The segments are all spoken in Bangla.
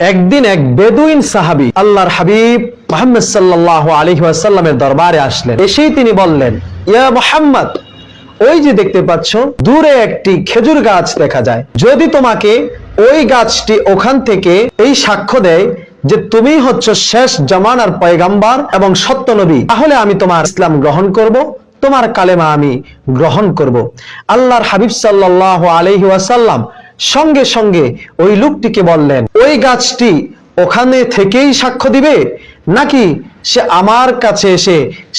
একদিন এক বেদুইন সাহাবী আল্লাহর হাবিব মুহাম্মদ সাল্লাল্লাহু আলাইহি ওয়াসাল্লামের দরবারে আসলেন। এসেই তিনি বললেন, ইয়া মুহাম্মদ, ওই যে দেখতে পাচ্ছ দূরে একটি খেজুর গাছ দেখা যায়, যদি তোমাকে ওই গাছটি ওখান থেকে এই সাক্ষ্য দেয় যে তুমি হচ্ছ শেষ জামানার পয়গাম্বার এবং সত্য নবী, তাহলে আমি তোমার ইসলাম গ্রহণ করব, তোমার কালেমা আমি গ্রহণ করব। আল্লাহর হাবিব সাল্লাল্লাহু আলাইহি ওয়াসাল্লাম সঙ্গে সঙ্গে ওই লোকটিকে বললেন, ওই গাছটি ওখানে থেকেই সাক্ষ্য দিবে নাকি সে আমার কাছে এসে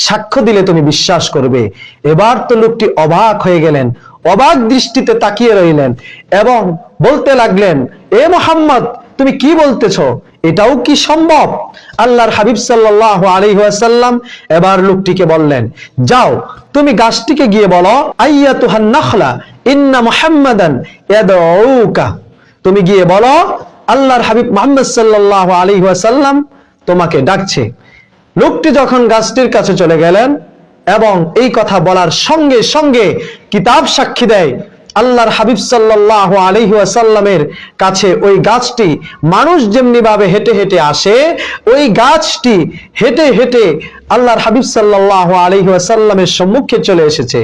সাক্ষ্য দিলে তুমি বিশ্বাস করবে? এবার তো লোকটি অবাক হয়ে গেলেন, অবাক দৃষ্টিতে তাকিয়ে রইলেন এবং বলতে লাগলেন, এ মুহাম্মদ, তুমি কি বলতেছো? এটাও কি সম্ভব? আল্লাহর হাবিব সাল্লাল্লাহু আলাইহি ওয়াসাল্লাম এবার লোকটিকে বললেন, যাও তুমি গাছটিকে গিয়ে বলো, আইয়াতুহান নাখলা ইন্না মুহাম্মাদান ইয়াদউকা। তুমি গিয়ে বলো, আল্লাহর হাবিব মুহাম্মদ সাল্লাল্লাহু আলাইহি ওয়াসাল্লাম তোমাকে ডাকছে। লোকটি যখন গাছটির কাছে চলে গেলেন এবং এই কথা বলার সঙ্গে সঙ্গে কিতাব সাক্ষী দেয়, আল্লাহর হাবিব সাল্লাল্লাহু আলাইহি ওয়াসাল্লামের কাছে ওই গাছটি মানুষ যেমনি ভাবে হেঁটে হেঁটে আসে, ওই গাছটি হেঁটে হেঁটে আল্লাহর হাবিব সাল্লাল্লাহু আলাইহি ওয়াসাল্লামের সম্মুখে চলে এসেছে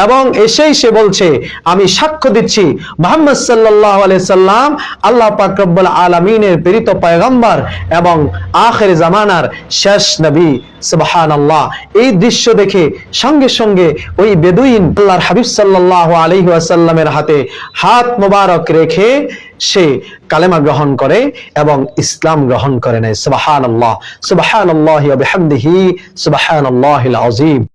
এবং এসেই সে বলছে, আমি সাক্ষ্য দিচ্ছি মুহাম্মদ সাল্লাল্লাহু আলাইহি সাল্লাম আল্লাহ পাক রব্বুল আলামিনের প্রেরিত পয়গম্বর এবং আখির জামানার শেষ নবী। সুবহানাল্লাহ। এই দৃশ্য দেখে সঙ্গে সঙ্গে ওই বেদুইন আল্লাহর হাবিব সাল্লাল্লাহু আলাইহি ওয়াসাল্লামের হাতে হাত মোবারক রেখে সে কালেমা গ্রহণ করে এবং ইসলাম গ্রহণ করে নেয়। সুবহানাল্লাহ, সুবহানাল্লাহি ওয়া বিহামদিহি, সুবহানাল্লাহিল আযীম।